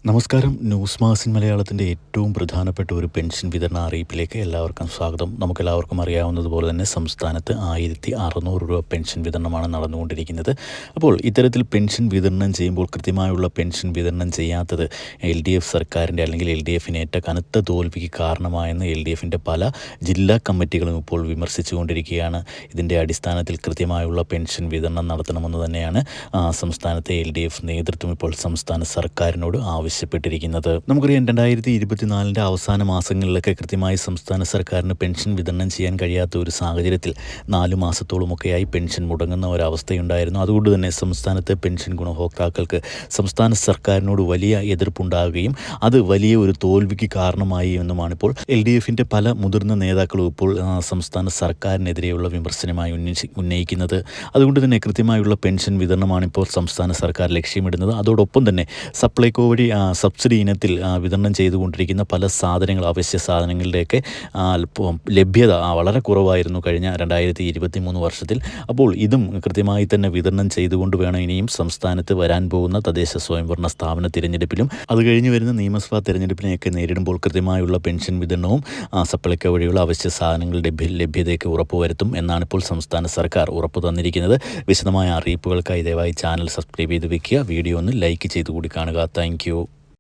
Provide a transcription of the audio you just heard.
നമസ്കാരം. ന്യൂസ് മാസിൻ മലയാളത്തിൻ്റെ ഏറ്റവും പ്രധാനപ്പെട്ട ഒരു പെൻഷൻ വിതരണ അറിയിപ്പിലേക്ക് എല്ലാവർക്കും സ്വാഗതം. നമുക്കെല്ലാവർക്കും അറിയാവുന്നതുപോലെ തന്നെ സംസ്ഥാനത്ത് 1600 രൂപ പെൻഷൻ വിതരണമാണ് നടന്നുകൊണ്ടിരിക്കുന്നത്. അപ്പോൾ ഇത്തരത്തിൽ പെൻഷൻ വിതരണം ചെയ്യുമ്പോൾ കൃത്യമായുള്ള പെൻഷൻ വിതരണം ചെയ്യാത്തത് LDF സർക്കാരിൻ്റെ അല്ലെങ്കിൽ LDFനേറ്റ കനത്ത തോൽവിക്ക് കാരണമായെന്ന് LDFൻ്റെ പല ജില്ലാ കമ്മിറ്റികളും ഇപ്പോൾ വിമർശിച്ചുകൊണ്ടിരിക്കുകയാണ്. ഇതിൻ്റെ അടിസ്ഥാനത്തിൽ കൃത്യമായുള്ള പെൻഷൻ വിതരണം നടത്തണമെന്ന് തന്നെയാണ് സംസ്ഥാനത്തെ LDF നേതൃത്വം ഇപ്പോൾ സംസ്ഥാന സർക്കാരിനോട് ആവശ്യപ്പെട്ടിരിക്കുന്നത്. നമുക്കറിയാം 2024 അവസാന മാസങ്ങളിലൊക്കെ കൃത്യമായി സംസ്ഥാന സർക്കാരിന് പെൻഷൻ വിതരണം ചെയ്യാൻ കഴിയാത്ത ഒരു സാഹചര്യത്തിൽ 4 മാസത്തോളമൊക്കെയായി പെൻഷൻ മുടങ്ങുന്ന ഒരവസ്ഥയുണ്ടായിരുന്നു. അതുകൊണ്ട് തന്നെ സംസ്ഥാനത്തെ പെൻഷൻ ഗുണഭോക്താക്കൾക്ക് സംസ്ഥാന സർക്കാരിനോട് വലിയ എതിർപ്പുണ്ടാകുകയും അത് വലിയ ഒരു തോൽവിക്ക് കാരണമായി എന്നുമാണിപ്പോൾ LDFൻ്റെ പല മുതിർന്ന നേതാക്കളും ഇപ്പോൾ സംസ്ഥാന സർക്കാരിനെതിരെയുള്ള വിമർശനമായി ഉന്നയിക്കുന്നത്. അതുകൊണ്ട് തന്നെ കൃത്യമായുള്ള പെൻഷൻ വിതരണമാണ് ഇപ്പോൾ സംസ്ഥാന സർക്കാർ ലക്ഷ്യമിടുന്നത്. അതോടൊപ്പം തന്നെ സപ്ലൈകോ വഴി സബ്സിഡി ഇനത്തിൽ വിതരണം ചെയ്തുകൊണ്ടിരിക്കുന്ന പല സാധനങ്ങൾ, അവശ്യ സാധനങ്ങളുടെയൊക്കെ ലഭ്യത വളരെ കുറവായിരുന്നു കഴിഞ്ഞ 2023 വർഷത്തിൽ. അപ്പോൾ ഇതും കൃത്യമായി തന്നെ വിതരണം ചെയ്തുകൊണ്ട് വേണം ഇനിയും സംസ്ഥാനത്ത് വരാൻ പോകുന്ന തദ്ദേശ സ്വയംഭരണ സ്ഥാപന തിരഞ്ഞെടുപ്പിലും അത് കഴിഞ്ഞ് വരുന്ന നിയമസഭാ തിരഞ്ഞെടുപ്പിനെയൊക്കെ നേരിടുമ്പോൾ കൃത്യമായുള്ള പെൻഷൻ വിതരണവും സപ്ലൈകോ വഴിയുള്ള അവശ്യ സാധനങ്ങളുടെ ലഭ്യതയ്ക്ക് ഉറപ്പുവരുത്തും എന്നാണ് ഇപ്പോൾ സംസ്ഥാന സർക്കാർ ഉറപ്പു തന്നിരിക്കുന്നത്. വിശദമായ അറിയിപ്പുകൾക്കായി ദയവായി ചാനൽ സബ്സ്ക്രൈബ് ചെയ്ത് വെക്കുക. വീഡിയോ ഒന്ന് ലൈക്ക് ചെയ്ത് കൂടി കാണുക. Thank you.